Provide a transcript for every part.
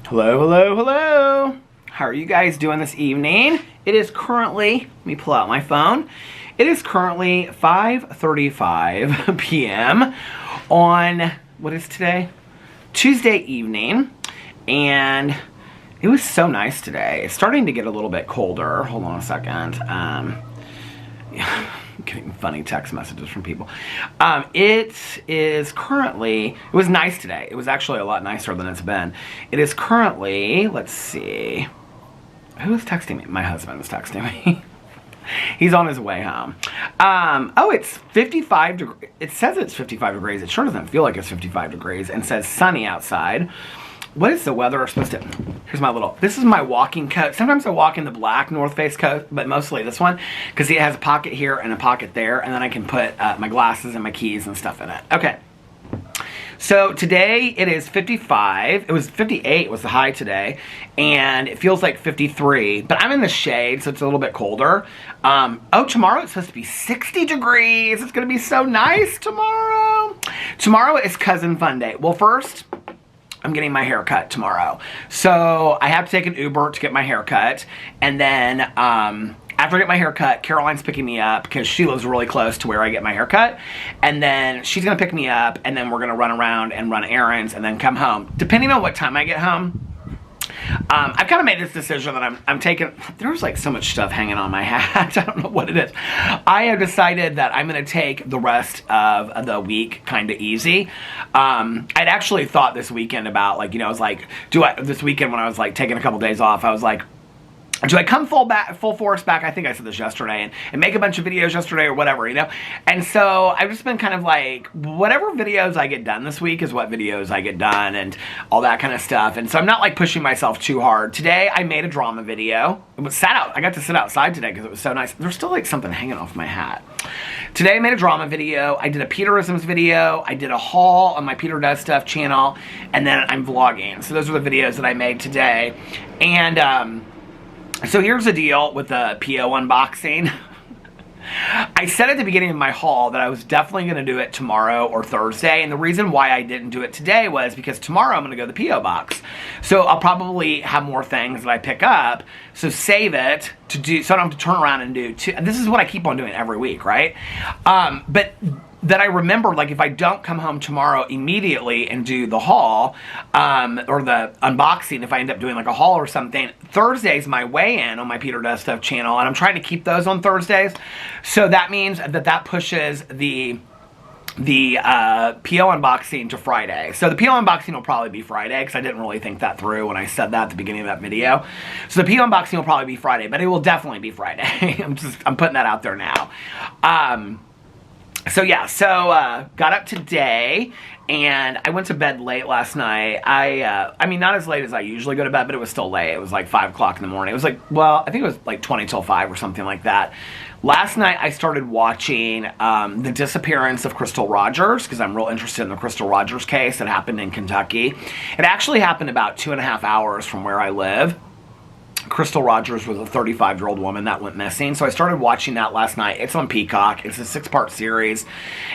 Hello, hello, hello. How are you guys doing this evening? It is currently, let me pull out my phone. It is currently 5:35 p.m. on, what is today? Tuesday evening. And it was so nice today. It's starting to get a little bit colder. Hold on a second. Yeah, I'm getting funny text messages from people. It is currently, it was nice today. It was actually a lot nicer than it's been. It is currently, let's see. Who is texting me? My husband is texting me. He's on his way home. Oh, it's 55 degrees. It says it's 55 degrees. It sure doesn't feel like it's 55 degrees and says sunny outside. What is the weather supposed to... Here's my little... This is my walking coat. Sometimes I walk in the black North Face coat, but mostly this one, because it has a pocket here and a pocket there, and then I can put my glasses and my keys and stuff in it. Okay. So today it is 55. It was 58 was the high today, and it feels like 53, but I'm in the shade, so it's a little bit colder. Oh, tomorrow it's supposed to be 60 degrees. It's going to be so nice tomorrow. Tomorrow is Cousin Fun Day. Well, first... I'm getting my hair cut tomorrow. So I have to take an Uber to get my hair cut. And then after I get my hair cut, Caroline's picking me up because she lives really close to where I get my hair cut. And then she's going to pick me up, and then we're going to run around and run errands and then come home. Depending on what time I get home, I've kind of made this decision that I'm taking... There's like so much stuff hanging on my hat. I don't know what it is. I have decided that I'm going to take the rest of the week kind of easy. I'd actually thought this weekend about, like, you know, I was like, this weekend when I was like taking a couple days off, I was like, do I come full force back? I think I said this yesterday, and make a bunch of videos yesterday or whatever, you know? And so I've just been kind of like, whatever videos I get done this week is what videos I get done and all that kind of stuff. And so I'm not like pushing myself too hard. Today I made a drama video. It was sat out. I got to sit outside today because it was so nice. There's still like something hanging off my hat. Today I made a drama video. I did a Peterisms video. I did a haul on my Peter Does Stuff channel. And then I'm vlogging. So those are the videos that I made today. And, so here's the deal with the PO unboxing. I said at the beginning of my haul that I was definitely going to do it tomorrow or Thursday, and the reason why I didn't do it today was because tomorrow I'm going to go to the PO box. So I'll probably have more things that I pick up, so save it to do, so I don't have to turn around and do two. This is what I keep on doing every week, right? But that I remember, like, if I don't come home tomorrow immediately and do the haul, or the unboxing, if I end up doing like a haul or something, Thursday's my weigh-in on my Peter Does Stuff channel, and I'm trying to keep those on Thursdays. So that means that pushes the PO unboxing to Friday. So the PO unboxing will probably be Friday, because I didn't really think that through when I said that at the beginning of that video. So the PO unboxing will probably be Friday, but it will definitely be Friday. I'm putting that out there now. So yeah, got up today, and I went to bed late last night. I mean, not as late as I usually go to bed, but it was still late. It was like 5 o'clock in the morning. It was like, well, I think it was like 20 till 5 or something like that. Last night, I started watching the disappearance of Crystal Rogers, because I'm real interested in the Crystal Rogers case that happened in Kentucky. It actually happened about 2.5 hours from where I live. Crystal Rogers was a 35-year-old woman that went missing. So I started watching that last night. It's on Peacock. It's a 6-part series.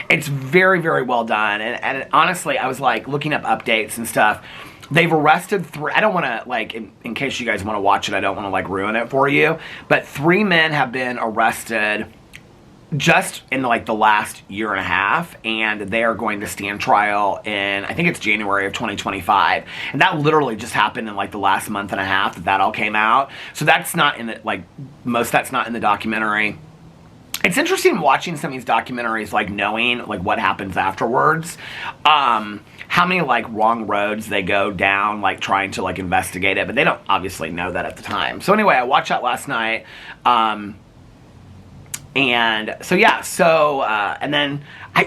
It's very, very well done. And honestly, I was like looking up updates and stuff. They've arrested 3, I don't want to, like, in case you guys want to watch it, I don't want to, like, ruin it for you. But 3 men have been arrested just in like the last year and a half, and they are going to stand trial in, I think it's January of 2025, and that literally just happened in like the last month and a half that all came out. So that's not in the, like, that's not in the documentary. It's interesting watching some of these documentaries, like knowing like what happens afterwards, how many like wrong roads they go down, like trying to like investigate it, but they don't obviously know that at the time. So anyway, I watched that last night. And so yeah, and then I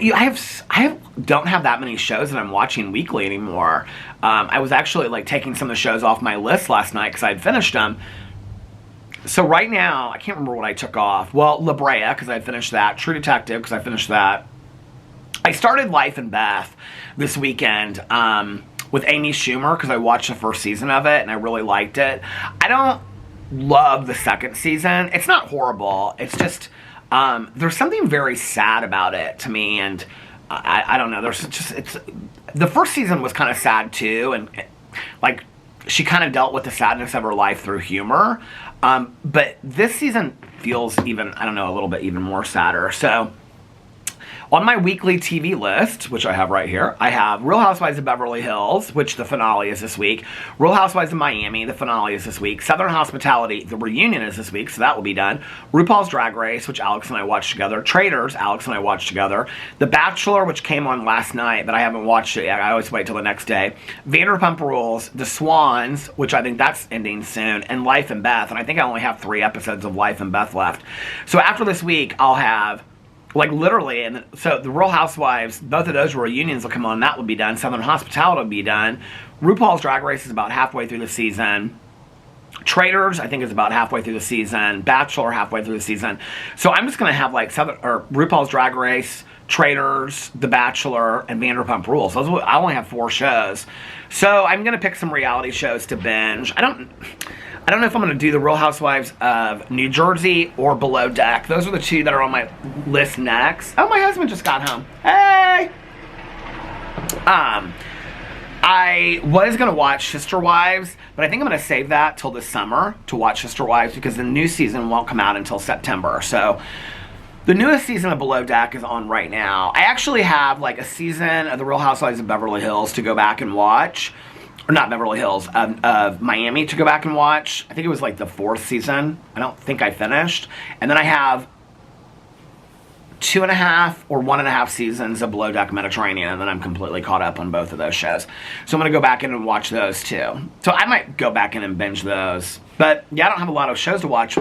don't have that many shows that I'm watching weekly anymore. I was actually like taking some of the shows off my list last night because I'd finished them. So right now, I can't remember what I took off. Well, La Brea, because I finished that. True Detective, because I finished that. I started Life and Beth this weekend with Amy Schumer, because I watched the first season of it, and I really liked it. I don't love the second season. It's not horrible. It's just, there's something very sad about it to me, and I don't know. The first season was kind of sad, too, and like, she kind of dealt with the sadness of her life through humor. But this season feels even, I don't know, a little bit even more sadder. So on my weekly TV list, which I have right here, I have Real Housewives of Beverly Hills, which the finale is this week. Real Housewives of Miami, the finale is this week. Southern Hospitality, the reunion is this week, so that will be done. RuPaul's Drag Race, which Alex and I watched together. Traitors, Alex and I watched together. The Bachelor, which came on last night, but I haven't watched it yet. I always wait till the next day. Vanderpump Rules, The Swans, which I think that's ending soon, and Life and Beth. And I think I only have 3 episodes of Life and Beth left. So after this week, I'll have, like, literally, and so the Real Housewives, both of those reunions will come on, that will be done. Southern Hospitality will be done. RuPaul's Drag Race is about halfway through the season. Traitors, I think, is about halfway through the season. Bachelor, halfway through the season. So I'm just going to have, like, RuPaul's Drag Race, Traitors, The Bachelor, and Vanderpump Rules. I only have 4 shows. So I'm going to pick some reality shows to binge. I don't know if I'm going to do the Real Housewives of New Jersey or Below Deck. Those are the 2 that are on my list next. Oh, my husband just got home. Hey! I was going to watch Sister Wives, but I think I'm going to save that till this summer to watch Sister Wives because the new season won't come out until September. So the newest season of Below Deck is on right now. I actually have like a season of the Real Housewives of Beverly Hills to go back and watch. Or not Beverly Hills, of Miami to go back and watch. I think it was like the 4th season. I don't think I finished. And then I have 2.5 or 1.5 seasons of Below Deck Mediterranean, and then I'm completely caught up on both of those shows. So I'm going to go back in and watch those too. So I might go back in and binge those. But yeah, I don't have a lot of shows to watch,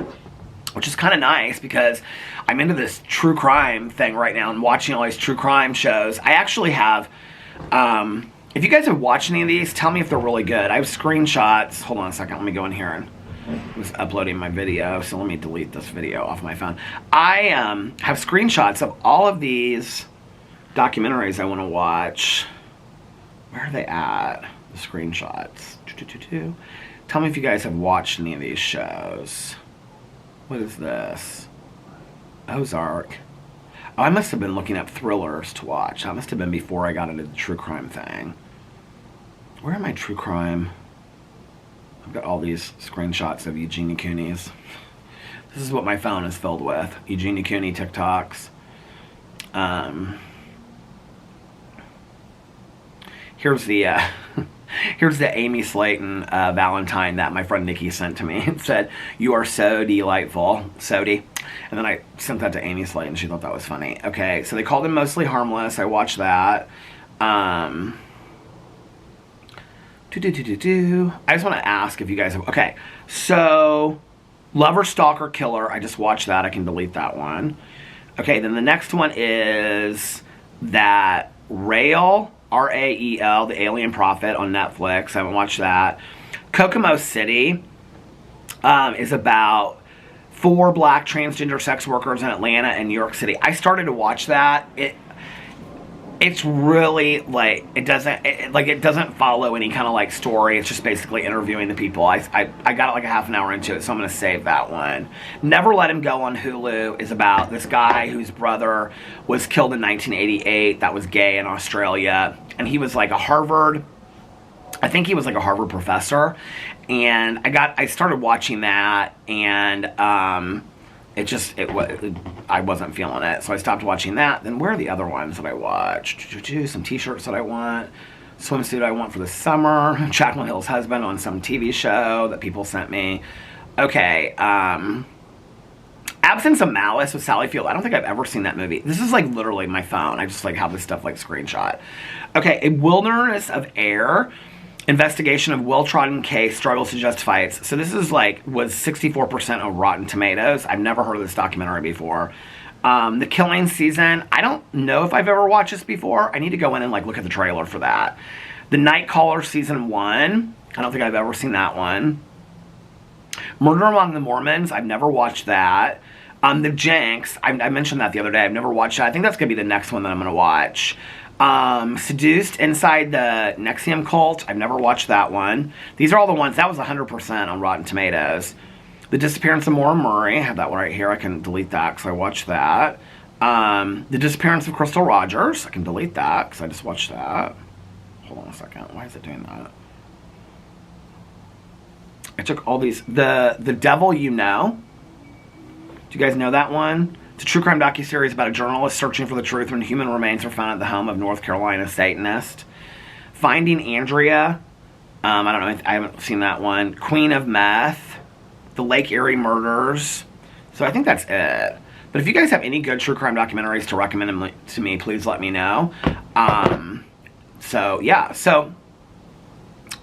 which is kind of nice because I'm into this true crime thing right now and watching all these true crime shows. I actually have, if you guys have watched any of these, tell me if they're really good. I have screenshots. Hold on a second. Let me go in here and I was uploading my video, so let me delete this video off my phone. I have screenshots of all of these documentaries I want to watch. Where are they at? The screenshots. Tell me if you guys have watched any of these shows. What is this? Ozark. Oh, I must have been looking up thrillers to watch. That must have been before I got into the true crime thing. Where are my true crime? I've got all these screenshots of Eugenia Cooney's. This is what my phone is filled with. Eugenia Cooney TikToks. Here's the here's the Amy Slayton Valentine that my friend Nikki sent to me. It said, "You are so delightful, Sody." And then I sent that to Amy Slayton. She thought that was funny. Okay, so they called him Mostly Harmless. I watched that. I just want to ask if you guys have... Okay, so Lover, Stalker, Killer. I just watched that. I can delete that one. Okay, then the next one is that Rael, R-A-E-L, The Alien Prophet on Netflix. I haven't watched that. Kokomo City is about 4 black transgender sex workers in Atlanta and New York City. I started to watch that. It's really like it doesn't follow any kind of like story. It's just basically interviewing the people. I got it like a half an hour into it, so I'm going to save that one. Never Let Him Go on Hulu is about this guy whose brother was killed in 1988 that was gay in Australia, and he was like a Harvard, I think he was like a Harvard professor, and I started watching that, and I wasn't feeling it, so I stopped watching that. Then where are the other ones that I watched? Some t-shirts that I want, swimsuit I want for the summer, Jaclyn Hill's husband on some TV show that people sent me. Okay, Absence of Malice with Sally Field. I don't think I've ever seen that movie. This is like literally my phone. I just like have this stuff like screenshot. Okay, A Wilderness of Air. Investigation of Will Trodden case struggles to justify it. So this is like, was 64% of Rotten Tomatoes. I've never heard of this documentary before. The Killing Season. I don't know if I've ever watched this before. I need to go in and like look at the trailer for that. The Night Caller Season 1. I don't think I've ever seen that one. Murder Among the Mormons. I've never watched that. The Jenks. I mentioned that the other day. I've never watched that. I think that's going to be the next one that I'm going to watch. Seduced Inside the NXIVM Cult. I've never watched that one. These are all the ones. That was 100% on Rotten Tomatoes. The Disappearance of Maura Murray. I have that one right here. I can delete that because I watched that. The Disappearance of Crystal Rogers. I can delete that because I just watched that. Hold on a second. Why is it doing that? I took all these. The Devil You Know. Do you guys know that one? It's a true crime docuseries about a journalist searching for the truth when human remains are found at the home of North Carolina Satanist. Finding Andrea. I don't know. I haven't seen that one. Queen of Meth. The Lake Erie Murders. So I think that's it. But if you guys have any good true crime documentaries to recommend to me, please let me know. So, yeah. So,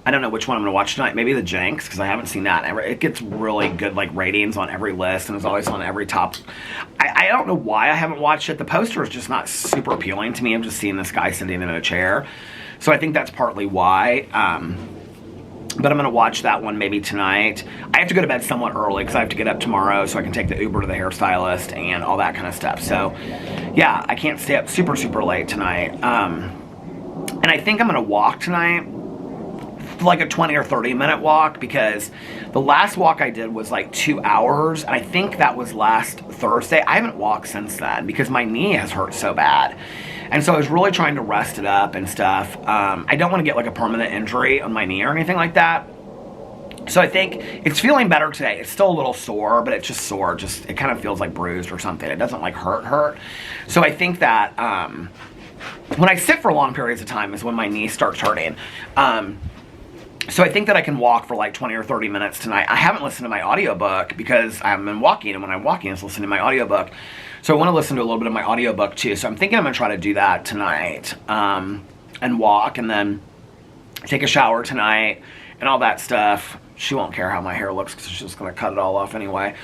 I don't know which one I'm going to watch tonight. Maybe The Jinx, because I haven't seen that. It gets really good like ratings on every list, and it's always on every top. I don't know why I haven't watched it. The poster is just not super appealing to me. I'm just seeing this guy sitting in a chair. So I think that's partly why. But I'm going to watch that one maybe tonight. I have to go to bed somewhat early because I have to get up tomorrow so I can take the Uber to the hairstylist and all that kind of stuff. So, yeah, I can't stay up super, super late tonight. And I think I'm going to walk tonight, like a 20 or 30 minute walk, because the last walk I did was like 2 hours. And I think that was last Thursday. I haven't walked since then because my knee has hurt so bad. And so I was really trying to rest it up and stuff. I don't want to get like a permanent injury on my knee or anything like that. So I think it's feeling better today. It's still a little sore, but it's just sore. It kind of feels like bruised or something. It doesn't like hurt. So I think that when I sit for long periods of time is when my knee starts hurting. So I think that I can walk for like 20 or 30 minutes tonight. I haven't listened to my audiobook because I've been walking, and when I'm walking, it's listening to my audiobook. So I want to listen to a little bit of my audiobook too. So I'm thinking I'm going to try to do that tonight, and walk, and then take a shower tonight and all that stuff. She won't care how my hair looks because she's just going to cut it all off anyway.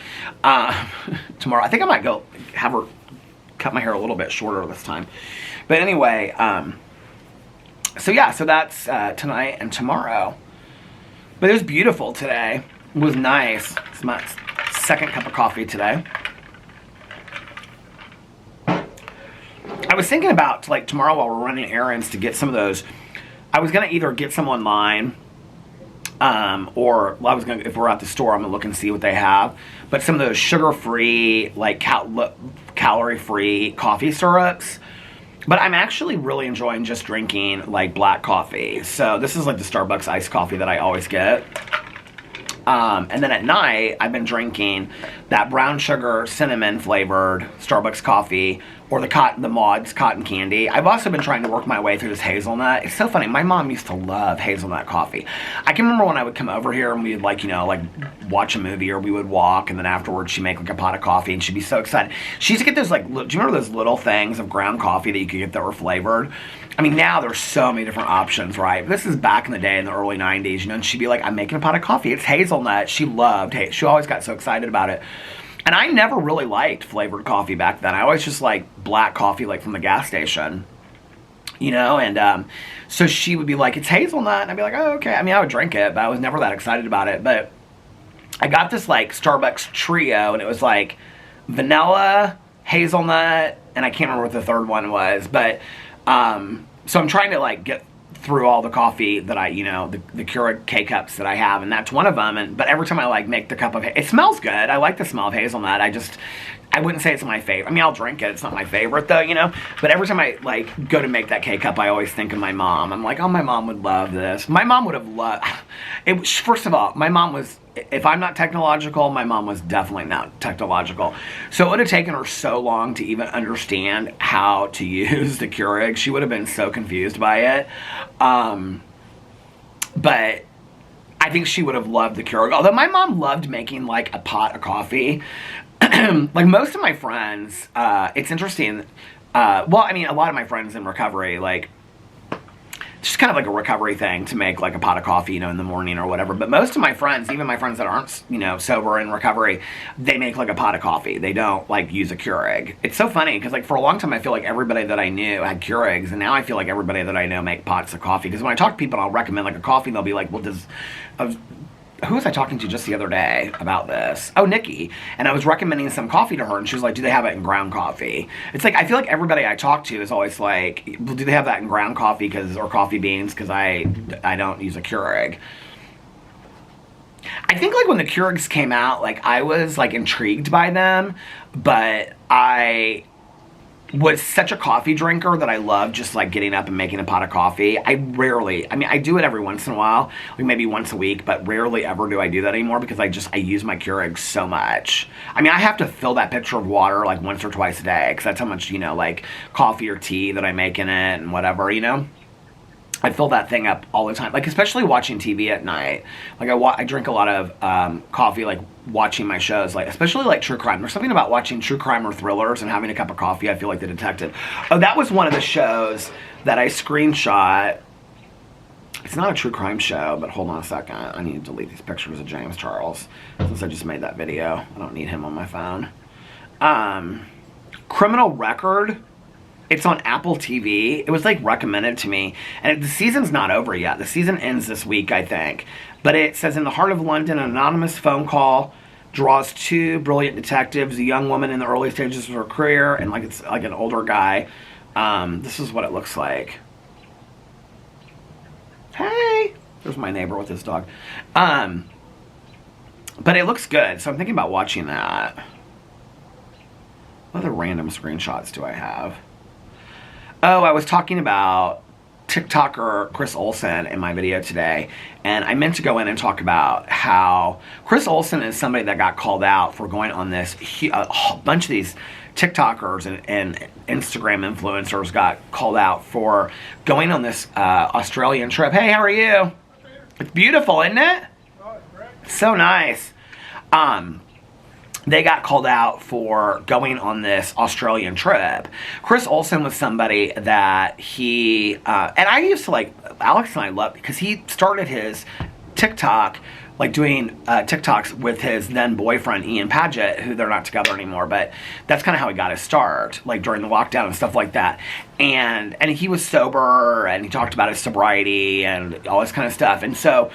Tomorrow, I think I might go have her cut my hair a little bit shorter this time. But anyway, so yeah, so that's tonight and tomorrow. But it was beautiful today. It was nice. It's my second cup of coffee today. I was thinking about, like, tomorrow while we're running errands to get some of those. I was going to either get some online, or I was going to, if we're at the store, I'm going to look and see what they have. But some of those sugar-free, like, calorie-free coffee syrups. But I'm actually really enjoying just drinking, like, black coffee. So this is, like, the Starbucks iced coffee that I always get. And then at night, I've been drinking that brown sugar, cinnamon flavored Starbucks coffee, or the Mods cotton candy. I've also been trying to work my way through this hazelnut. It's so funny. My mom used to love hazelnut coffee. I can remember when I would come over here and we would, like, you know, like, watch a movie, or we would walk, and then afterwards she'd make like a pot of coffee, and she'd be so excited. She used to get those, like, do you remember those little things of ground coffee that you could get that were flavored? I mean, now there's so many different options, right? This is back in the day in the early 90s, you know, and she'd be like, I'm making a pot of coffee. It's hazelnut. She loved it. She always got so excited about it. And I never really liked flavored coffee back then. I always just liked black coffee, like, from the gas station, you know? And so she would be like, it's hazelnut. And I'd be like, oh, okay. I mean, I would drink it, but I was never that excited about it. But I got this, like, Starbucks trio, and it was, like, vanilla, hazelnut, and I can't remember what the third one was. But so I'm trying to, like, get through all the coffee that I, you know, the Keurig K-Cups that I have, and that's one of them. But every time I, like, make the cup of, it smells good. I like the smell of hazelnut. I wouldn't say it's my favorite. I mean, I'll drink it. It's not my favorite, though, you know. But every time I, like, go to make that K-Cup, I always think of my mom. I'm like, oh, my mom would love this. My mom would have loved it. First of all, my mom was, if I'm not technological, my mom was definitely not technological. So it would have taken her so long to even understand how to use the Keurig. She would have been so confused by it. But I think she would have loved the Keurig. Although my mom loved making, like, a pot of coffee. Like, most of my friends, it's interesting. Well, I mean, a lot of my friends in recovery, like, it's just kind of like a recovery thing to make, like, a pot of coffee, you know, in the morning or whatever. But most of my friends, even my friends that aren't, you know, sober in recovery, they make, like, a pot of coffee. They don't, like, use a Keurig. It's so funny because, like, for a long time I feel like everybody that I knew had Keurigs, and now I feel like everybody that I know make pots of coffee. Because when I talk to people and I'll recommend, like, a coffee, they'll be like, well, who was I talking to just the other day about this? Oh, Nikki. And I was recommending some coffee to her, and she was like, do they have it in ground coffee? It's like, I feel like everybody I talk to is always like, well, do they have that in ground coffee or coffee beans? Because I don't use a Keurig. I think, like, when the Keurigs came out, like, I was, like, intrigued by them, but I was such a coffee drinker that I love just like getting up and making a pot of coffee. I mean, I do it every once in a while, like maybe once a week, but rarely ever do I do that anymore because I use my Keurig so much. I mean, I have to fill that pitcher of water like once or twice a day because that's how much, you know, like coffee or tea that I make in it and whatever, you know. I fill that thing up all the time, like especially watching TV at night. Like I drink a lot of coffee, like watching my shows, like especially like true crime. There's something about watching true crime or thrillers and having a cup of coffee. I feel like the detective. Oh, that was one of the shows that I screenshot. It's not a true crime show, but hold on a second. I need to delete these pictures of James Charles since I just made that video. I don't need him on my phone. Criminal Record. It's on Apple TV. It was like recommended to me. And the season's not over yet. The season ends this week, I think. But it says, in the heart of London, an anonymous phone call draws two brilliant detectives, a young woman in the early stages of her career, and like it's like an older guy. This is what it looks like. Hey! There's my neighbor with his dog. But it looks good, so I'm thinking about watching that. What other random screenshots do I have? Oh, I was talking about TikToker Chris Olsen in my video today, and I meant to go in and talk about how Chris Olsen is somebody that got called out for going on this, a bunch of these TikTokers and Instagram influencers got called out for going on this Australian trip. Hey, how are you? It's beautiful, isn't it? It's so nice. They got called out for going on this Australian trip. Chris Olsen was somebody that he, and I used to like, Alex and I loved, because he started his TikTok, like doing TikToks with his then boyfriend, Ian Paget, who they're not together anymore, but that's kind of how he got his start, like during the lockdown and stuff like that. And he was sober, and he talked about his sobriety and all this kind of stuff. And so,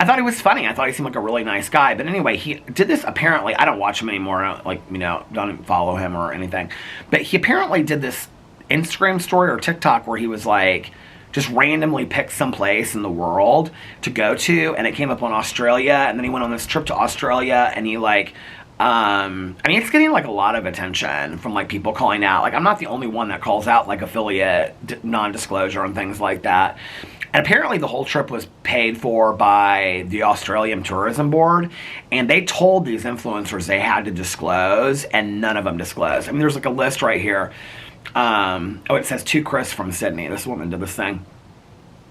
I thought he was funny. I thought he seemed like a really nice guy. But anyway, he did this apparently. I don't watch him anymore. I don't, like, you know, don't follow him or anything. But he apparently did this Instagram story or TikTok where he was like, just randomly picked some place in the world to go to. And it came up on Australia. And then he went on this trip to Australia. And he like, I mean, it's getting like a lot of attention from like people calling out. Like, I'm not the only one that calls out like affiliate non-disclosure and things like that. And apparently the whole trip was paid for by the Australian Tourism Board, and they told these influencers they had to disclose, and none of them disclosed. I mean, there's like a list right here. Oh, it says to Chris from Sydney. This woman did this thing.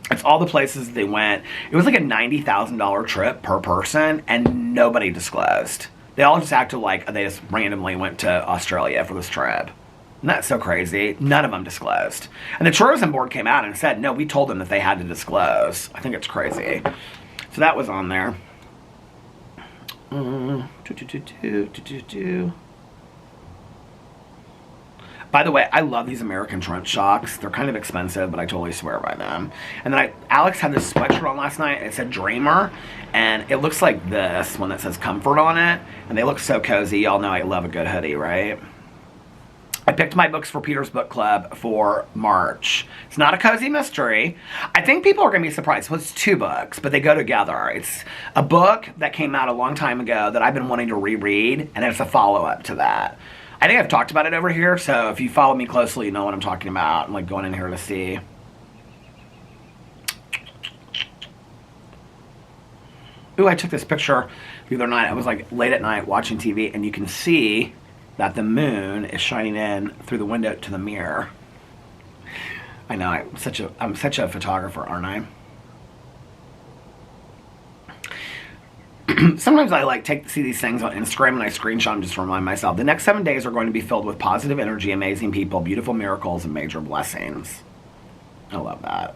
It's all the places they went. It was like a $90,000 trip per person, and nobody disclosed. They all just acted like they just randomly went to Australia for this trip. Isn't that so crazy? None of them disclosed. And the tourism board came out and said, no, we told them that they had to disclose. I think it's crazy. So that was on there. By the way, I love these American trench shocks. They're kind of expensive, but I totally swear by them. And then Alex had this sweatshirt on last night. It said Dreamer. And it looks like this one that says Comfort on it. And they look so cozy. Y'all know I love a good hoodie, right? I picked my books for Peter's Book Club for March. It's not a cozy mystery. I think people are going to be surprised. Well, it's two books, but they go together. It's a book that came out a long time ago that I've been wanting to reread, and it's a follow-up to that. I think I've talked about it over here, so if you follow me closely, you know what I'm talking about. I'm like going in here to see. Ooh, I took this picture the other night. I was like late at night watching TV, and you can see that the moon is shining in through the window to the mirror. I know, I'm such a photographer, aren't I? Sometimes I like see these things on Instagram and I screenshot them just to remind myself. The next 7 days are going to be filled with positive energy, amazing people, beautiful miracles, and major blessings. I love that.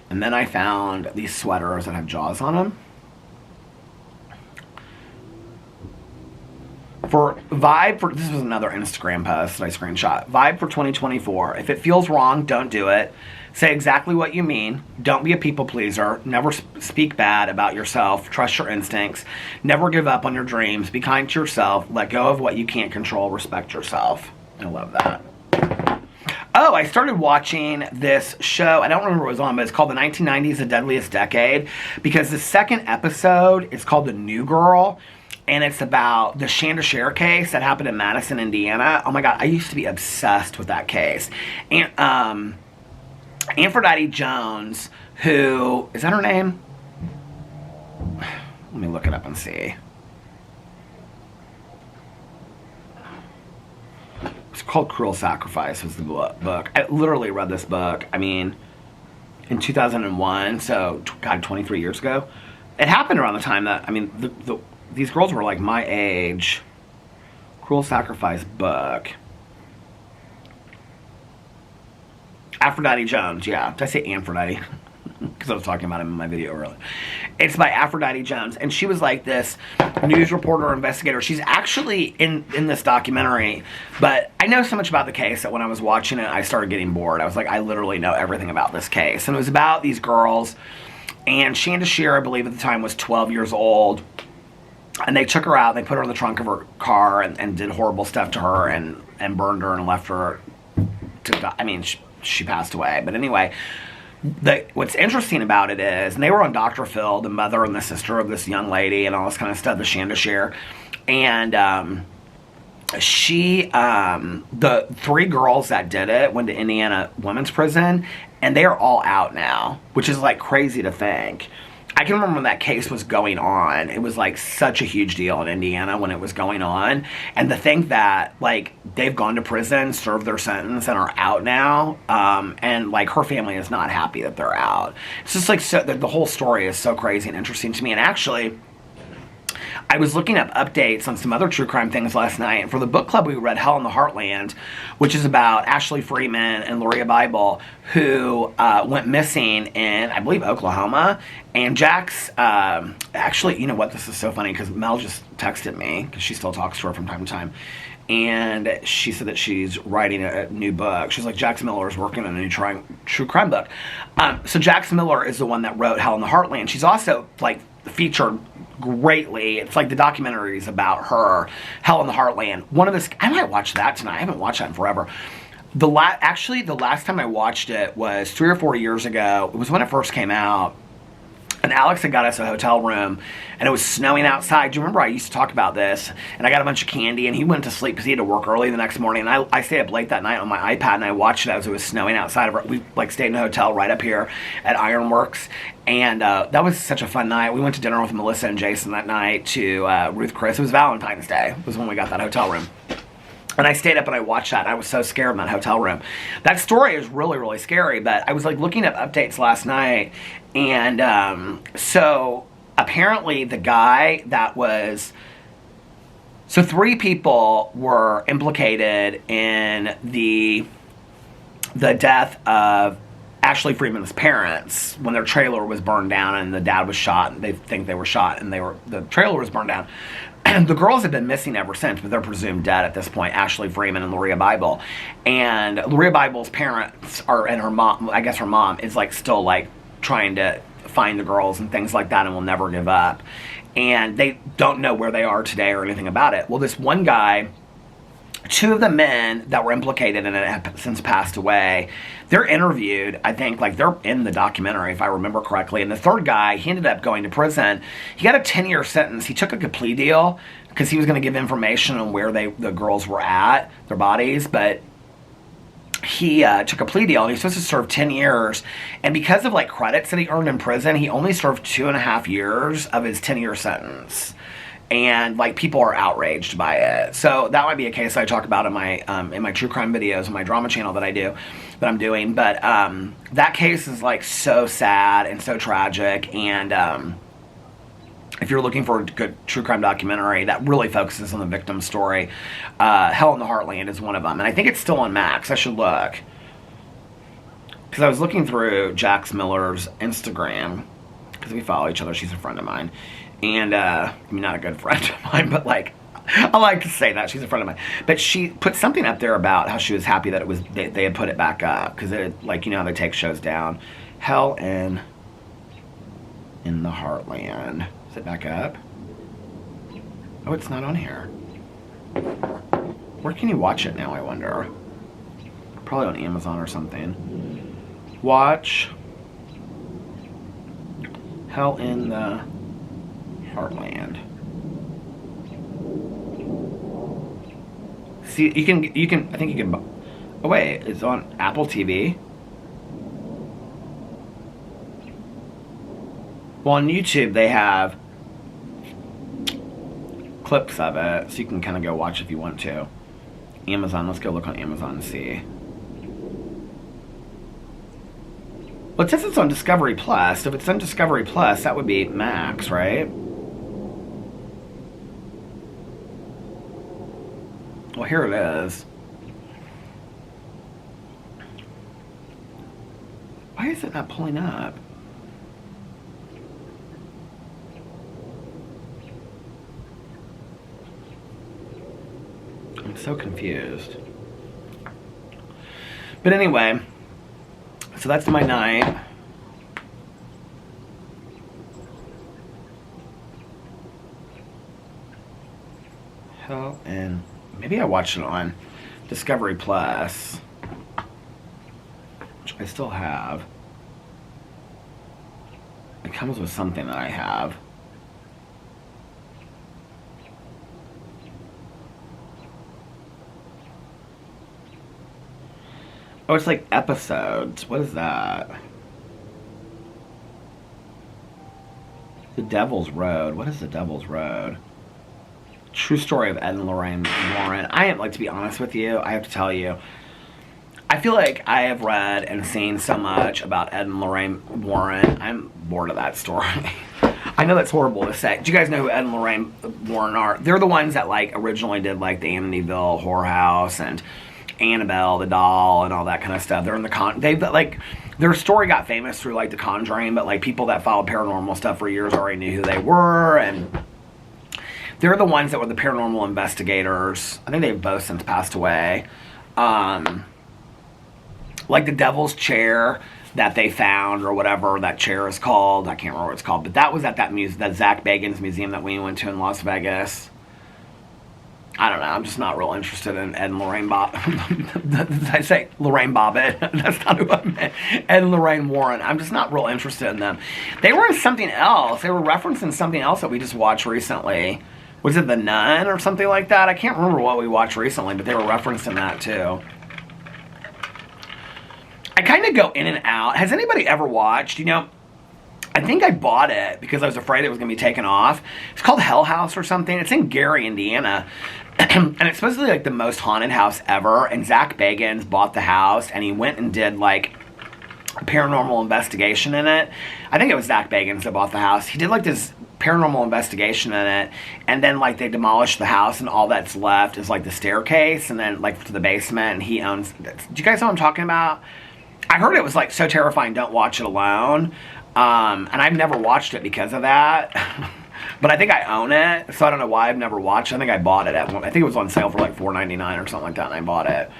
And then I found these sweaters that have jaws on them. This was another Instagram post that I screenshot. Vibe for 2024. If it feels wrong, don't do it. Say exactly what you mean. Don't be a people pleaser. Never speak bad about yourself. Trust your instincts. Never give up on your dreams. Be kind to yourself. Let go of what you can't control. Respect yourself. I love that. Oh, I started watching this show. I don't remember what it was on, but it's called The 1990s, The Deadliest Decade. Because the second episode is called The New Girl. and it's about the Share case that happened in Madison, Indiana. Oh my God, I used to be obsessed with that case. And Aphrodite Jones, who, is that her name? Let me look it up and see. It's called Cruel Sacrifice was the book. I literally read this book, I mean, in 2001, so, God, 23 years ago. It happened around the time that, I mean, these girls were like my age. Cruel Sacrifice book. Aphrodite Jones, yeah. Did I say Aphrodite? Because I was talking about him in my video earlier. It's by Aphrodite Jones, and she was like this news reporter, investigator. She's actually in this documentary, but I know so much about the case that when I was watching it, I started getting bored. I was like, I literally know everything about this case. And it was about these girls, and Share, I believe at the time, was 12 years old, and they took her out, they put her in the trunk of her car, and did horrible stuff to her, and burned her, and left her to die. I mean, she passed away, but anyway, what's interesting about it is, and they were on Dr. Phil, the mother and the sister of this young lady, and all this kind of stuff, the Share, and the 3 girls that did it went to Indiana Women's Prison, and they are all out now, which is like crazy to think. I can remember when that case was going on, it was like such a huge deal in Indiana when it was going on, and to think that like they've gone to prison, served their sentence, and are out now, and like her family is not happy that they're out. It's just like, so the whole story is so crazy and interesting to me. And actually, I was looking up updates on some other true crime things last night, and for the book club we read Hell in the Heartland, which is about Ashley Freeman and Luria Bible, who went missing in, I believe, Oklahoma. And Jack's, actually, you know what, this is so funny, because Mel just texted me, because she still talks to her from time to time, and she said that she's writing a new book. She's like, Jax Miller is working on a new true crime book. So Jax Miller is the one that wrote Hell in the Heartland. She's also, like, featured greatly. It's like the documentaries about her, Hell in the Heartland. I might watch that tonight. I haven't watched that in forever. Actually, the last time I watched it was 3 or 4 years ago. It was when it first came out. And Alex had got us a hotel room, and it was snowing outside. Do you remember I used to talk about this? And I got a bunch of candy, and he went to sleep because he had to work early the next morning. And I stayed up late that night on my iPad, and I watched it as it was snowing outside. We like stayed in a hotel right up here at Ironworks, and that was such a fun night. We went to dinner with Melissa and Jason that night to Ruth Chris. It was Valentine's Day. It was when we got that hotel room. And I stayed up and I watched that. I was so scared in that hotel room. That story is really, really scary, but I was like looking up updates last night, and so apparently the guy that was... So 3 people were implicated in the death of Ashley Freeman's parents when their trailer was burned down and the dad was shot, and they think they were shot, and the trailer was burned down. The girls have been missing ever since, but they're presumed dead at this point, Ashley Freeman and Luria Bible. And Luria Bible's parents and her mom, I guess her mom, is like still like trying to find the girls and things like that, and will never give up. And they don't know where they are today or anything about it. Well, this one guy, 2 of the men that were implicated in it have since passed away. They're interviewed, I think, like they're in the documentary, if I remember correctly. And the 3rd guy, he ended up going to prison. He got a 10-year sentence. He took a plea deal because he was going to give information on where the girls were at, their bodies. But he took a plea deal, and he's supposed to serve 10 years. And because of like credits that he earned in prison, he only served 2.5 years of his 10-year sentence. And like people are outraged by it. So that might be a case I talk about in my true crime videos on my drama channel that I'm doing. But that case is like so sad and so tragic. And if you're looking for a good true crime documentary that really focuses on the victim story, Hell in the Heartland is one of them. And I think it's still on Max. I should look, because I was looking through Jax Miller's Instagram, because we follow each other. She's a friend of mine. And, I mean, not a good friend of mine, but like, I like to say that she's a friend of mine. But she put something up there about how she was happy that they had put it back up, because it, like, you know how they take shows down. Hell in the Heartland. Is it back up? Oh, it's not on here. Where can you watch it now, I wonder? Probably on Amazon or something. Watch Hell in the Heartland. See, you can, I think you can, oh wait, it's on Apple TV. Well, on YouTube, they have clips of it, so you can kind of go watch if you want to. Amazon, let's go look on Amazon and see. Well, it says it's on Discovery Plus. If it's on Discovery Plus, that would be Max, right? Well, here it is. Why is it not pulling up? I'm so confused. But anyway, so that's my night. Hell, and maybe I watched it on Discovery Plus, which I still have. It comes with something that I have. Oh, it's like episodes. What is that? The Devil's Road. What is The Devil's Road? True story of Ed and Lorraine Warren. I like to be honest with you. I have to tell you, I feel like I have read and seen so much about Ed and Lorraine Warren. I'm bored of that story. I know that's horrible to say. Do you guys know who Ed and Lorraine Warren are? They're the ones that like originally did like the Amityville Horror House and Annabelle the doll and all that kind of stuff. They're in the they've like, their story got famous through like The Conjuring, but like people that followed paranormal stuff for years already knew who they were, and they're the ones that were the paranormal investigators. I think they've both since passed away. Like the Devil's Chair that they found, or whatever that chair is called. I can't remember what it's called, but that was at that Zach Bagans museum that we went to in Las Vegas. I don't know. I'm just not real interested in Ed and Lorraine Did I say Lorraine Bobbitt? That's not who I meant. Ed and Lorraine Warren. I'm just not real interested in them. They were in something else. They were referencing something else that we just watched recently. Was it The Nun or something like that? I can't remember what we watched recently, but they were referencing that too. I kind of go in and out. Has anybody ever watched, you know, I think I bought it because I was afraid it was going to be taken off. It's called Hell House or something. It's in Gary, Indiana. And it's supposedly like the most haunted house ever. And Zach Bagans bought the house and he went and did like a paranormal investigation in it. I think it was Zach Bagans that bought the house. He did like this paranormal investigation in it, and then like they demolished the house and all that's left is like the staircase and then like to the basement, and he owns. Do you guys know what I'm talking about? I heard it was like so terrifying, don't watch it alone. And I've never watched it because of that. But I think I own it, so I don't know why I've never watched it. I think I bought it at one. I think it was on sale for like $4.99 or something like that, and I bought it.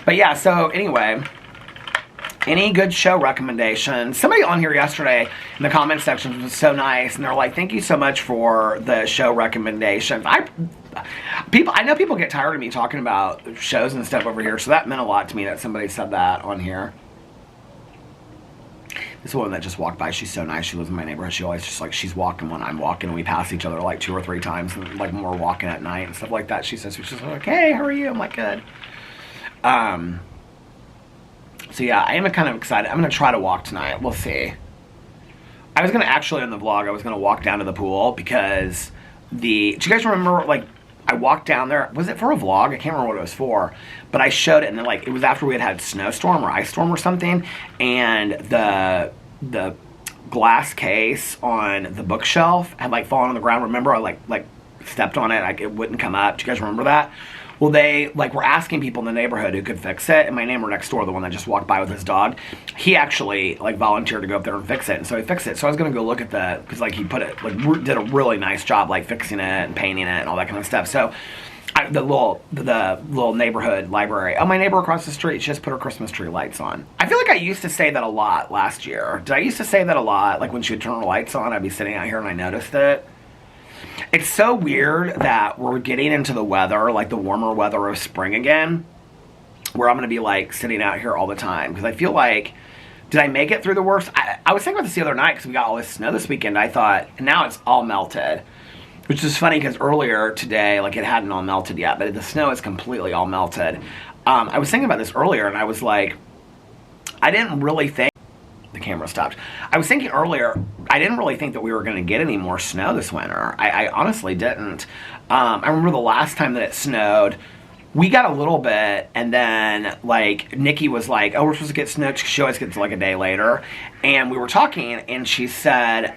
But yeah, so anyway, any good show recommendations? Somebody on here yesterday in the comment section was so nice, and they're like, "Thank you so much for the show recommendations." I know people get tired of me talking about shows and stuff over here, so that meant a lot to me that somebody said that on here. This woman that just walked by, she's so nice. She lives in my neighborhood. She always just like, she's walking when I'm walking, and we pass each other like 2 or 3 times, and like when we're walking at night and stuff like that. She says, she's just like, "Hey, how are you?" I'm like, "Good." So yeah, I am kind of excited. I'm going to try to walk tonight. We'll see. I was going to actually, in the vlog, I was going to walk down to the pool because do you guys remember, like, I walked down there. Was it for a vlog? I can't remember what it was for. But I showed it, and then, like, it was after we had snowstorm or ice storm or something, and the glass case on the bookshelf had, like, fallen on the ground. Remember, I, like stepped on it. Like, it wouldn't come up. Do you guys remember that? Well, they, like, were asking people in the neighborhood who could fix it, and my neighbor next door, the one that just walked by with his dog, he actually, like, volunteered to go up there and fix it, and so he fixed it. So I was going to go look at because, like, he put it, like, did a really nice job, like, fixing it and painting it and all that kind of stuff. So the little neighborhood library, my neighbor across the street, she just put her Christmas tree lights on. I feel like I used to say that a lot last year. Did I used to say that a lot? Like, when she would turn her lights on, I'd be sitting out here and I noticed it. It's so weird that we're getting into the weather, like the warmer weather of spring again, where I'm going to be like sitting out here all the time. Because I feel like, did I make it through the worst? I was thinking about this the other night because we got all this snow this weekend. I thought, and now it's all melted. Which is funny because earlier today, like it hadn't all melted yet, but the snow is completely all melted. I was thinking about this earlier and I was like, I didn't really think, the camera stopped. I was thinking earlier, I didn't really think that we were going to get any more snow this winter. I honestly didn't. I remember the last time that it snowed, we got a little bit, and then, like, Nikki was like, oh, we're supposed to get snow. She always gets, like, a day later. And we were talking, and she said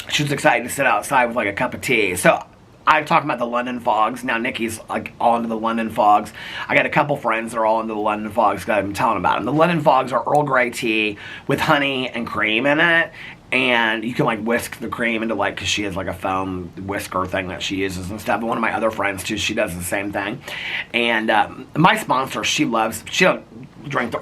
she was excited to sit outside with, like, a cup of tea. So I'm talking about the London fogs. Now Nikki's, like, all into the London fogs. I got a couple friends that are all into the London fogs because I've been telling about them. The London fogs are Earl Grey tea with honey and cream in it. And you can, like, whisk the cream into, like, because she has, like, a foam whisker thing that she uses and stuff. And one of my other friends, too, she does the same thing. And my sponsor, she don't drink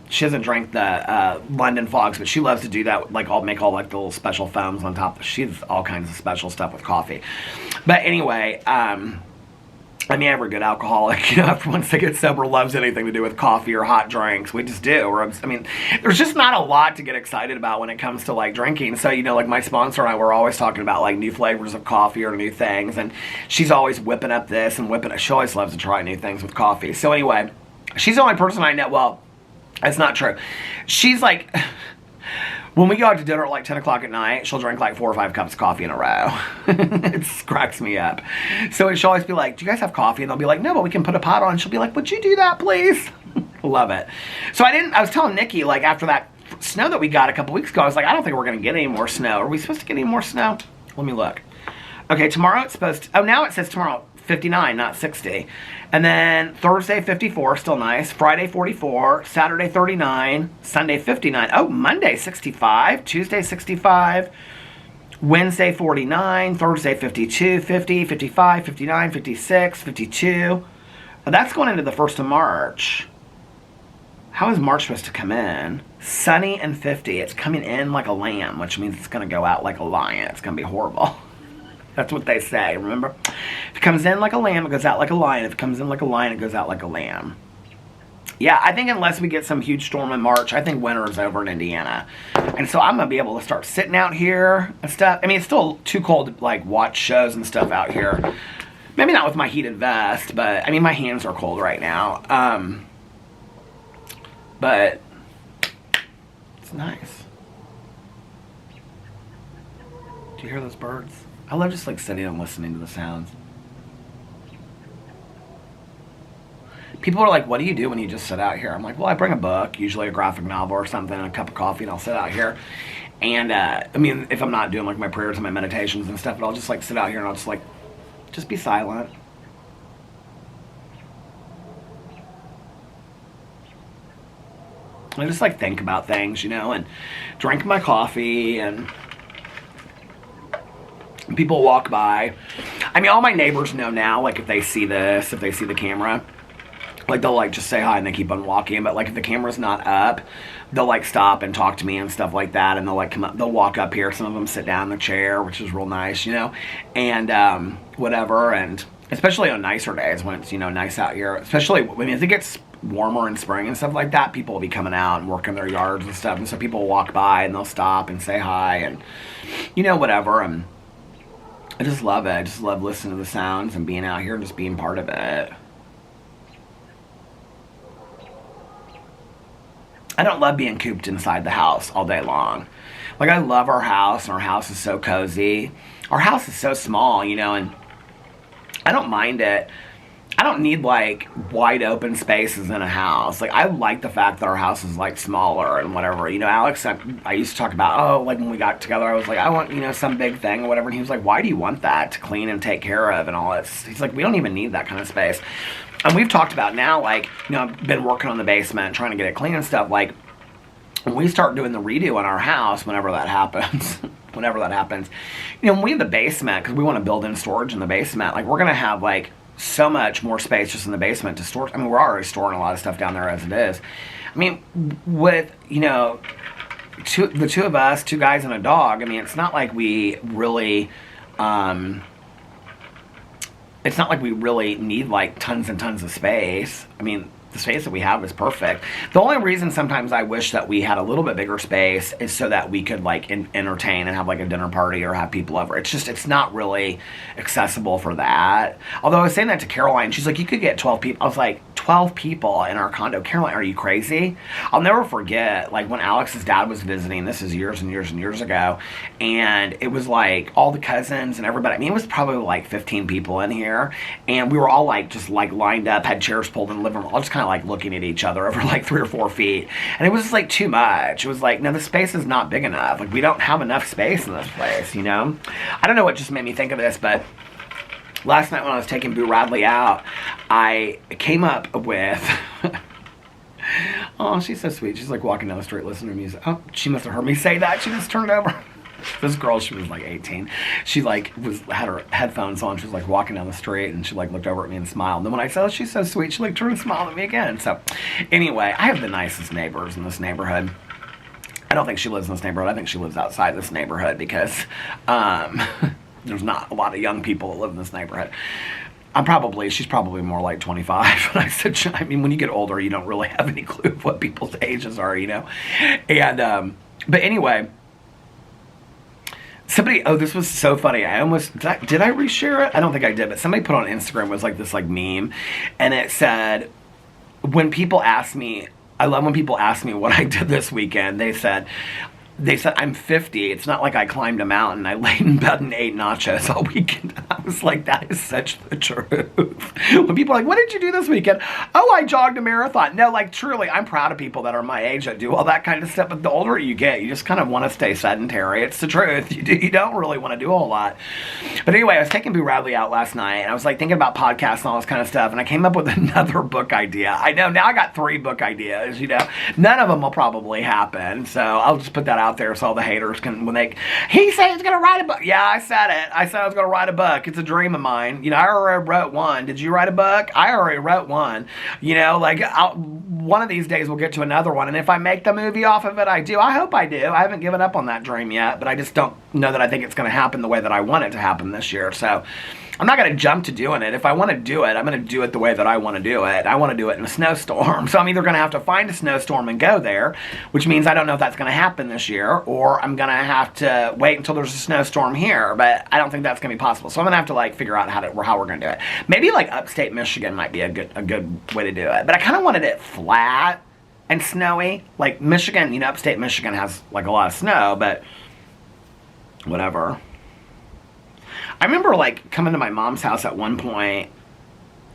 she doesn't drink the London fogs, but she loves to do that. Like, I'll make all, like, the little special foams on top. She has all kinds of special stuff with coffee. But anyway, I mean, every good alcoholic, you know, once they get sober, loves anything to do with coffee or hot drinks. We just do. I mean, there's just not a lot to get excited about when it comes to, like, drinking. So, you know, like, my sponsor and I were always talking about, like, new flavors of coffee or new things. And she's always whipping up this and whipping it. She always loves to try new things with coffee. So, anyway, she's the only person I know. Well, that's not true. She's, like... When we go out to dinner at like 10 o'clock at night, she'll drink like 4 or 5 cups of coffee in a row. It cracks me up. So she'll always be like, do you guys have coffee? And they'll be like, no, but we can put a pot on. She'll be like, would you do that, please? Love it. So I was telling Nikki, like, after that snow that we got a couple weeks ago, I was like, I don't think we're going to get any more snow. Are we supposed to get any more snow? Let me look. Okay, tomorrow it's supposed to, oh, now it says tomorrow 59, not 60. And then Thursday 54, still nice. Friday 44, Saturday 39, Sunday 59. Oh, Monday 65, Tuesday 65, Wednesday 49, Thursday 52, 50, 55, 59, 56, 52. That's going into the 1st of March. How is March supposed to come in? Sunny and 50. It's coming in like a lamb, which means it's going to go out like a lion. It's going to be horrible. That's what they say, remember? If it comes in like a lamb, it goes out like a lion. If it comes in like a lion, it goes out like a lamb. Yeah, I think unless we get some huge storm in March, I think winter is over in Indiana. And so I'm going to be able to start sitting out here and stuff. I mean, it's still too cold to, like, watch shows and stuff out here. Maybe not with my heated vest, but, I mean, my hands are cold right now. But it's nice. Do you hear those birds? I love just, like, sitting and listening to the sounds. People are like, what do you do when you just sit out here? I'm like, well, I bring a book, usually a graphic novel or something, and a cup of coffee, and I'll sit out here. And, I mean, if I'm not doing, like, my prayers and my meditations and stuff, but I'll just, like, sit out here and I'll just, like, just be silent. I just, like, think about things, you know, and drink my coffee, and people walk by. I mean, all my neighbors know now, like, if they see this, if they see the camera, like, they'll, like, just say hi and they keep on walking. But, like, if the camera's not up, they'll, like, stop and talk to me and stuff like that. And they'll, like, come up, they'll walk up here. Some of them sit down in the chair, which is real nice, you know, and whatever. And especially on nicer days when it's, you know, nice out here, especially when it gets warmer in spring and stuff like that, people will be coming out and working their yards and stuff. And so people will walk by and they'll stop and say hi and, you know, whatever. And I just love it. I just love listening to the sounds and being out here and just being part of it. I don't love being cooped inside the house all day long. Like, I love our house, and our house is so cozy. Our house is so small, you know, and I don't mind it. I don't need, like, wide open spaces in a house. Like, I like the fact that our house is, like, smaller and whatever. You know, Alex, I used to talk about, oh, like, when we got together, I was like, I want, you know, some big thing or whatever. And he was like, why do you want that to clean and take care of and all that? He's like, we don't even need that kind of space. And we've talked about now, like, you know, I've been working on the basement, trying to get it clean and stuff. Like, when we start doing the redo on our house, whenever that happens, you know, when we have the basement, because we want to build in storage in the basement, like, we're going to have, like, so much more space just in the basement to store. I mean, we're already storing a lot of stuff down there as it is. I mean, with, you know, the two of us, 2 guys and a dog, I mean, it's not like we really, it's not like we really need, like, tons and tons of space. I mean, the space that we have is perfect. The only reason sometimes I wish that we had a little bit bigger space is so that we could like entertain and have like a dinner party or have people over. It's just, it's not really accessible for that. Although I was saying that to Caroline, she's like, you could get 12 people. I was like, 12 people in our condo. Caroline, are you crazy? I'll never forget, like, when Alex's dad was visiting, this is years and years and years ago, and it was like all the cousins and everybody. I mean, it was probably like 15 people in here, and we were all like just like lined up, had chairs pulled in the living room, all just kind of like looking at each other over like 3 or 4 feet, and it was just like too much. It was like, no, the space is not big enough. Like, we don't have enough space in this place, you know? I don't know what just made me think of this, but last night when I was taking Boo Radley out, I came up with, oh, she's so sweet. She's like walking down the street listening to music. Oh, she must have heard me say that. She just turned over. This girl, she was like 18. She like had her headphones on. She was like walking down the street, and she like looked over at me and smiled. And then when I said, oh, she's so sweet, she like turned and smiled at me again. So anyway, I have the nicest neighbors in this neighborhood. I don't think she lives in this neighborhood. I think she lives outside this neighborhood because there's not a lot of young people that live in this neighborhood. She's probably more like 25. And I said, I mean, when you get older, you don't really have any clue of what people's ages are, you know? And, but anyway, somebody, oh, this was so funny. I almost, did I reshare it? I don't think I did, but somebody put on Instagram, it was like this like meme, and it said, when people ask me, I love when people ask me what I did this weekend, they said, I'm 50. It's not like I climbed a mountain. I laid in bed and ate nachos all weekend. I was like, that is such the truth. When people are like, what did you do this weekend? Oh, I jogged a marathon. No, like, truly, I'm proud of people that are my age that do all that kind of stuff. But the older you get, you just kind of want to stay sedentary. It's the truth. You don't really want to do a whole lot. But anyway, I was taking Boo Radley out last night, and I was like thinking about podcasts and all this kind of stuff, and I came up with another book idea. I know, now I got 3 book ideas, you know. None of them will probably happen, so I'll just put that out there so all the haters can, when he said he's gonna write a book. Yeah, I said it. I said I was gonna write a book. It's a dream of mine. You know, I already wrote one. Did you write a book? I already wrote one. You know, like, one of these days we'll get to another one, and if I make the movie off of it, I do. I hope I do. I haven't given up on that dream yet, but I just don't know that I think it's gonna happen the way that I want it to happen this year. So I'm not going to jump to doing it. If I want to do it, I'm going to do it the way that I want to do it. I want to do it in a snowstorm. So I'm either going to have to find a snowstorm and go there, which means I don't know if that's going to happen this year, or I'm going to have to wait until there's a snowstorm here, but I don't think that's going to be possible. So I'm going to have to like figure out how we're going to do it. Maybe like upstate Michigan might be a good way to do it. But I kind of wanted it flat and snowy. Like Michigan, you know, upstate Michigan has like a lot of snow, but whatever. I remember like coming to my mom's house at one point.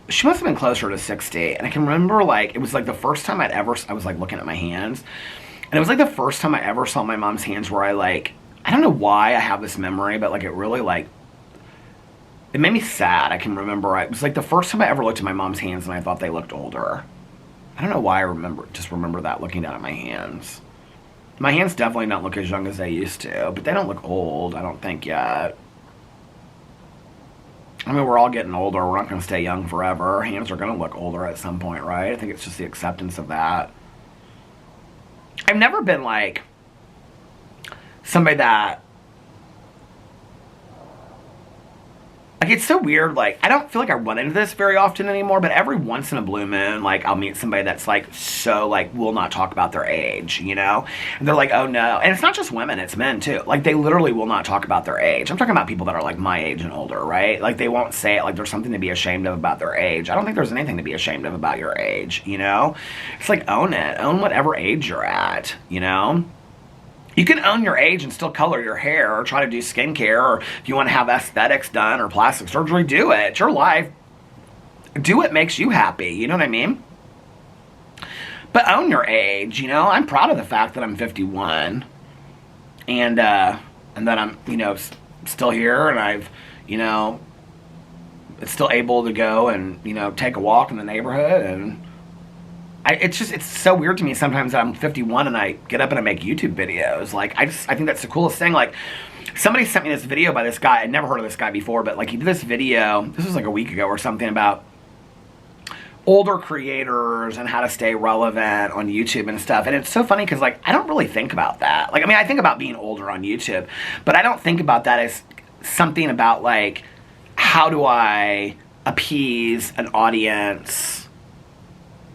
She must have been closer to 60, and I can remember like it was like the first time I was like looking at my hands, and it was like the first time I ever saw my mom's hands where I don't know why I have this memory, but like it really like it made me sad. I can remember it was like the first time I ever looked at my mom's hands and I thought they looked older. I don't know why I remember that, looking down at my hands. My hands definitely don't look as young as they used to, but they don't look old, I don't think yet. I mean, we're all getting older. We're not going to stay young forever. Our hands are going to look older at some point, right? I think it's just the acceptance of that. I've never been like somebody that, like, it's so weird. Like, I don't feel like I run into this very often anymore, but every once in a blue moon, like, I'll meet somebody that's like, so like, will not talk about their age, you know? And they're like, oh no. And it's not just women, it's men too. Like, they literally will not talk about their age. I'm talking about people that are like my age and older, right? Like, they won't say it like there's something to be ashamed of about their age. I don't think there's anything to be ashamed of about your age, you know? It's like, own it. Own whatever age you're at, you know? You can own your age and still color your hair or try to do skincare, or if you want to have aesthetics done or plastic surgery, do it. It's your life. Do what makes you happy. You know what I mean? But own your age, you know? I'm proud of the fact that I'm 51. And that I'm, you know, still here, and I've, you know, still able to go and, you know, take a walk in the neighborhood, and it's so weird to me sometimes that I'm 51 and I get up and I make YouTube videos. Like, I think that's the coolest thing. Like, somebody sent me this video by this guy. I'd never heard of this guy before, but like, he did this video, this was like a week ago or something, about older creators and how to stay relevant on YouTube and stuff. And it's so funny because like, I don't really think about that. Like, I mean, I think about being older on YouTube, but I don't think about that as something about like, how do I appease an audience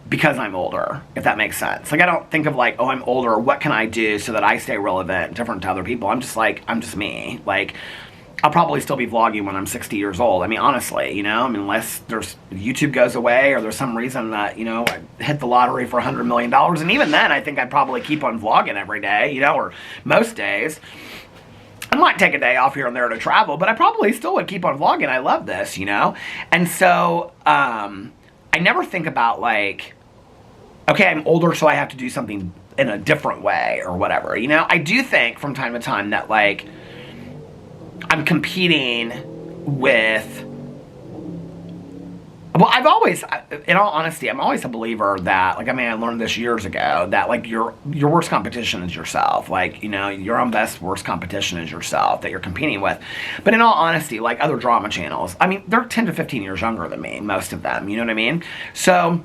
because I'm older, if that makes sense. Like, I don't think of like, oh, I'm older, what can I do so that I stay relevant, different to other people? I'm just like, I'm just me. Like, I'll probably still be vlogging when I'm 60 years old. I mean, honestly, you know, I mean, unless YouTube goes away or there's some reason that, you know, I hit the lottery for $100 million. And even then, I think I'd probably keep on vlogging every day, you know, or most days. I might take a day off here and there to travel, but I probably still would keep on vlogging. I love this, you know? And so, I never think about like, okay, I'm older, so I have to do something in a different way or whatever, you know? I do think from time to time that like, I'm competing with, well, I've always, in all honesty, I'm always a believer that, like, I mean, I learned this years ago, that, like, your worst competition is yourself. Like, you know, your own best worst competition is yourself that you're competing with. But in all honesty, like, other drama channels, I mean, they're 10 to 15 years younger than me, most of them, you know what I mean? So,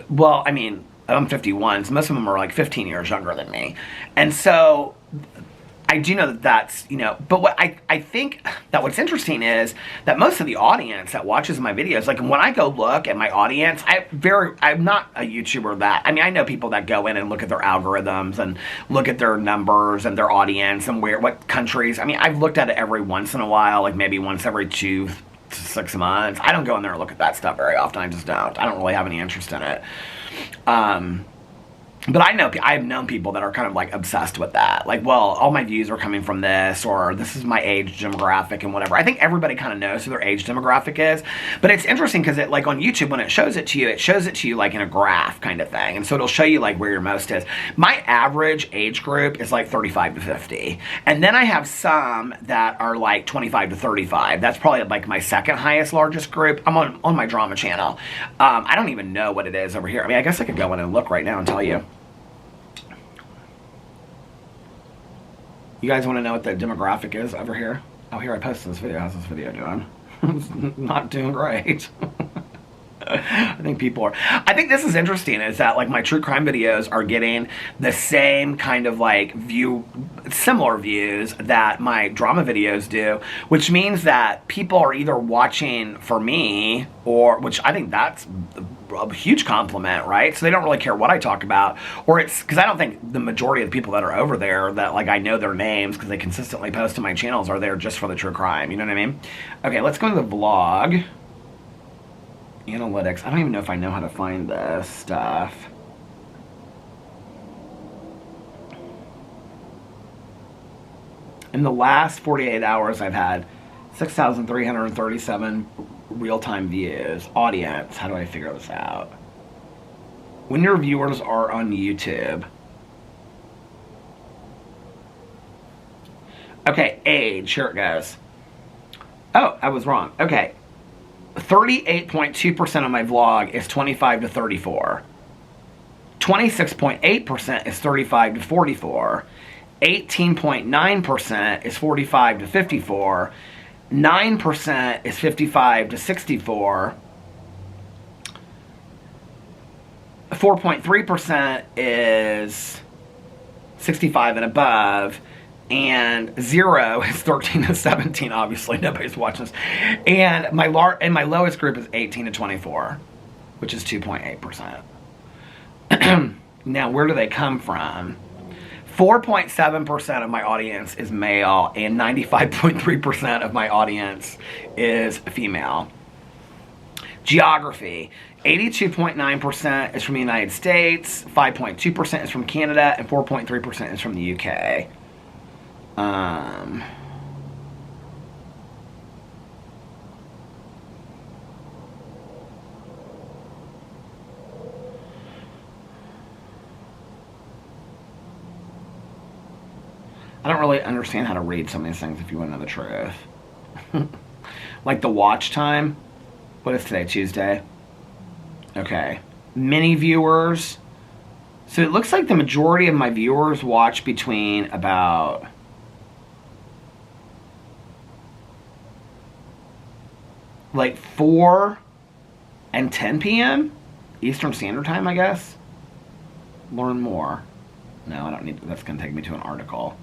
well, I mean, I'm 51, so most of them are, like, 15 years younger than me. And so I do know that that's, you know, but what I think that what's interesting is that most of the audience that watches my videos, like when I go look at my audience, I'm not a YouTuber that, I mean, I know people that go in and look at their algorithms and look at their numbers and their audience and what countries. I mean, I've looked at it every once in a while, like maybe once every 2 to 6 months. I don't go in there and look at that stuff very often. I just don't. I don't really have any interest in it. But I've known people that are kind of like obsessed with that. Like, well, all my views are coming from this, or this is my age demographic and whatever. I think everybody kind of knows who their age demographic is. But it's interesting because it, like on YouTube, when it shows it to you like in a graph kind of thing. And so it'll show you like where your most is. My average age group is like 35 to 50. And then I have some that are like 25 to 35. That's probably like my second highest, largest group. I'm on my drama channel. I don't even know what it is over here. I mean, I guess I could go in and look right now and tell you. You guys want to know what the demographic is over here? Oh, here I posted this video. How's this video doing? It's not doing great. I think this is interesting, is that like my true crime videos are getting the same kind of like similar views that my drama videos do, which means that people are either watching for me, or, which I think that's a huge compliment, right? So they don't really care what I talk about, or it's because I don't think the majority of the people that are over there that like I know their names because they consistently post to my channels are there just for the true crime, you know what I mean? Okay, let's go to the vlog analytics. I don't even know if I know how to find this stuff. In the last 48 hours, I've had 6,337 real-time views. Audience, how do I figure this out? When your viewers are on YouTube. Okay, age, here it goes. Oh, I was wrong. Okay. 38.2% of my vlog is 25 to 34. 26.8% is 35 to 44. 18.9% is 45 to 54. 9% is 55 to 64. 4.3% is 65 and above. And 0 is 13 to 17. Obviously, nobody's watching this. And my lowest group is 18 to 24, which is 2.8%. Now, where do they come from? 4.7% of my audience is male, and 95.3% of my audience is female. Geography. 82.9% is from the United States, 5.2% is from Canada, and 4.3% is from the UK. I don't really understand how to read some of these things if you want to know the truth. Like the watch time. What is today? Tuesday? Okay. Many viewers. So it looks like the majority of my viewers watch between about like 4 and 10 p.m. Eastern Standard Time, I guess. Learn more. No, I don't need, that's going to take me to an article.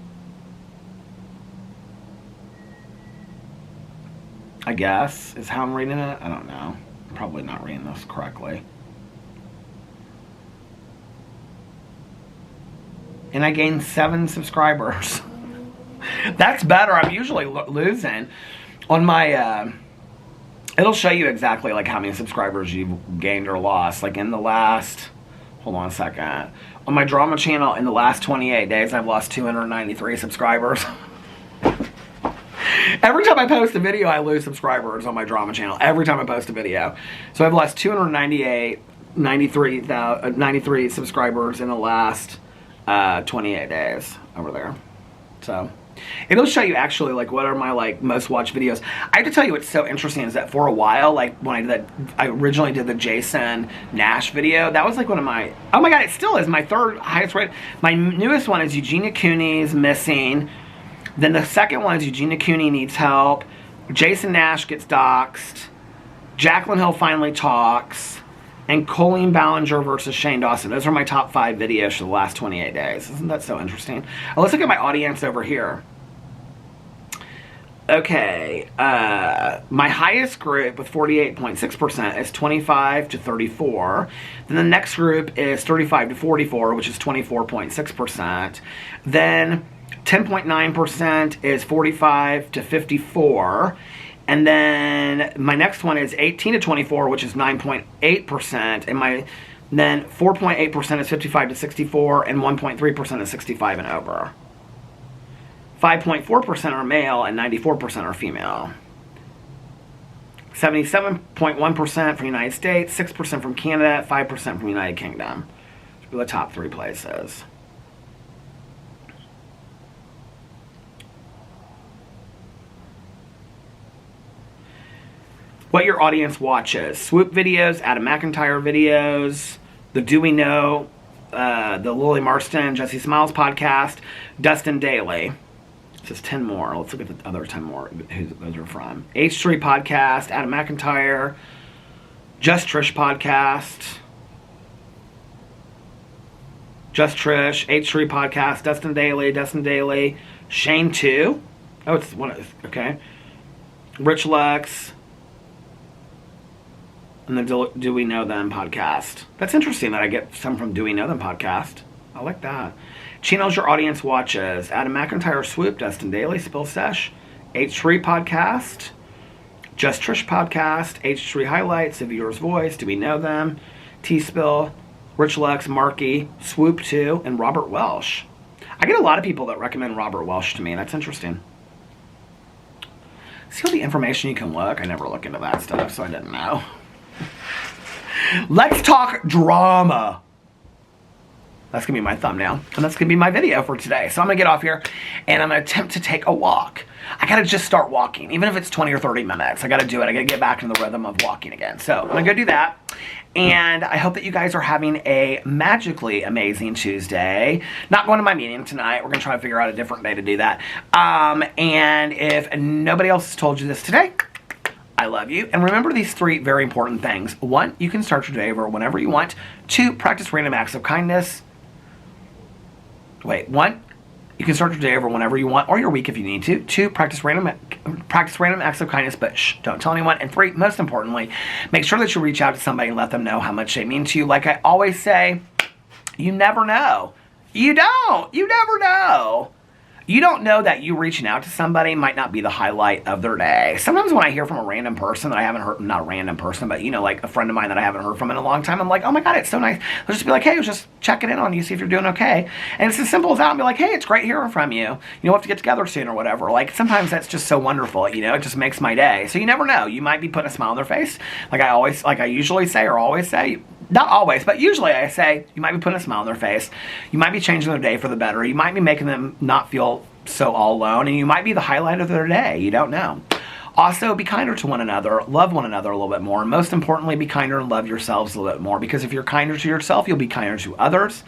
I guess is how I'm reading it. I don't know. I'm probably not reading this correctly. and I gained 7 subscribers. That's better. I'm usually losing. On my, it'll show you exactly like how many subscribers you've gained or lost. Like in the last, hold on a second. On my drama channel, in the last 28 days, I've lost 293 subscribers. Every time I post a video, I lose subscribers on my drama channel. Every time I post a video. So I've lost 93 subscribers in the last 28 days over there. So it'll show you actually like what are my like most watched videos. I have to tell you what's so interesting is that for a while, like when I originally did the Jason Nash video, that was like one of my, oh my god, it still is my 3rd highest rated. My newest one is Eugenia Cooney's Missing. Then the second one is Eugenia Cooney Needs Help. Jason Nash Gets Doxxed. Jaclyn Hill Finally Talks. And Colleen Ballinger versus Shane Dawson. Those are my top 5 videos for the last 28 days. Isn't that so interesting? Let's look at my audience over here. Okay. My highest group with 48.6% is 25 to 34. Then the next group is 35 to 44, which is 24.6%. Then 10.9% is 45 to 54. And then my next one is 18 to 24, which is 9.8%. And then 4.8% is 55 to 64, and 1.3% is 65 and over. 5.4% are male, and 94% are female. 77.1% from the United States, 6% from Canada, 5% from the United Kingdom. Those are the top 3 places. What your audience watches. Swoop videos, Adam McIntyre videos, the Do We Know, the Lily Marston, Jesse Smiles podcast, Dustin Daly. It says 10 more. Let's look at the other 10 more who those are from. H3 podcast, Adam McIntyre, Just Trish podcast, Just Trish, H3 podcast, Dustin Daly, Shane 2. Oh, it's one of, okay. Rich Lex, and the Do We Know Them podcast. That's interesting that I get some from Do We Know Them podcast. I like that. Channels your audience watches. Adam McIntyre Swoop, Dustin Daly, Spill Sesh, H3 podcast, Just Trish podcast, H3 Highlights, A Viewer's Voice, Do We Know Them, T-Spill, Rich Lex, Marky, Swoop 2, and Robert Welsh. I get a lot of people that recommend Robert Welsh to me. That's interesting. See all the information you can look? I never look into that stuff, so I didn't know. Let's talk drama. That's going to be my thumbnail. And that's going to be my video for today. So I'm going to get off here and I'm going to attempt to take a walk. I got to just start walking. Even if it's 20 or 30 minutes. I got to do it. I got to get back into the rhythm of walking again. So I'm going to go do that. And I hope that you guys are having a magically amazing Tuesday. Not going to my meeting tonight. We're going to try to figure out a different day to do that. And if nobody else has told you this today, I love you. And remember these 3 very important things. 1, you can start your day over whenever you want. 2, practice random acts of kindness. 1, you can start your day over whenever you want, or your week if you need to. 2, practice random acts of kindness, but shh, don't tell anyone. And 3, most importantly, make sure that you reach out to somebody and let them know how much they mean to you. Like I always say, you never know. You don't. You never know. You don't know that you reaching out to somebody might not be the highlight of their day. Sometimes when I hear from a random person that I haven't heard, not a random person, but you know, like a friend of mine that I haven't heard from in a long time, I'm like, oh my God, it's so nice. They'll just be like, hey, I was just checking in on you, see if you're doing okay. And it's as simple as that. And be like, hey, it's great hearing from you. You know, we'll have to get together soon or whatever. Like sometimes that's just so wonderful, you know, it just makes my day. So you never know. You might be putting a smile on their face. Like I usually say or always say, not always, but usually I say, you might be putting a smile on their face. You might be changing their day for the better. You might be making them not feel so all alone, and you might be the highlight of their day. You don't know. Also, be kinder to one another, love one another a little bit more, and most importantly, be kinder and love yourselves a little bit more, because if you're kinder to yourself, you'll be kinder to others,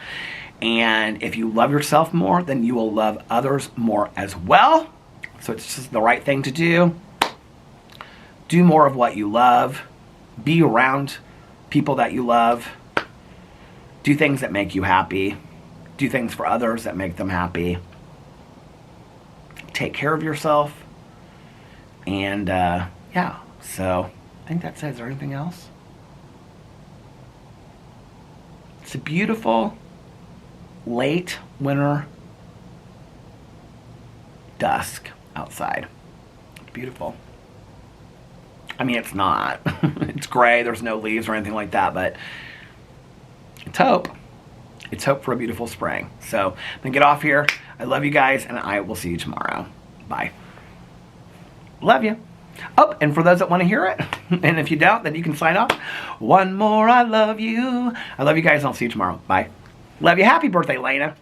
and if you love yourself more, then you will love others more as well. So it's just the right thing to do. Do more of what you love. Be around people that you love. Do things that make you happy. Do things for others that make them happy. Take care of yourself. And yeah, so I think that's it. Is there anything else? It's a beautiful late winter dusk outside. It's beautiful. I mean, it's not. It's gray. There's no leaves or anything like that, but it's hope. It's hope for a beautiful spring. So I'm going to get off here. I love you guys, and I will see you tomorrow. Bye. Love you. Oh, and for those that want to hear it, and if you don't, then you can sign off. One more, I love you. I love you guys, and I'll see you tomorrow. Bye. Love you. Happy birthday, Lena.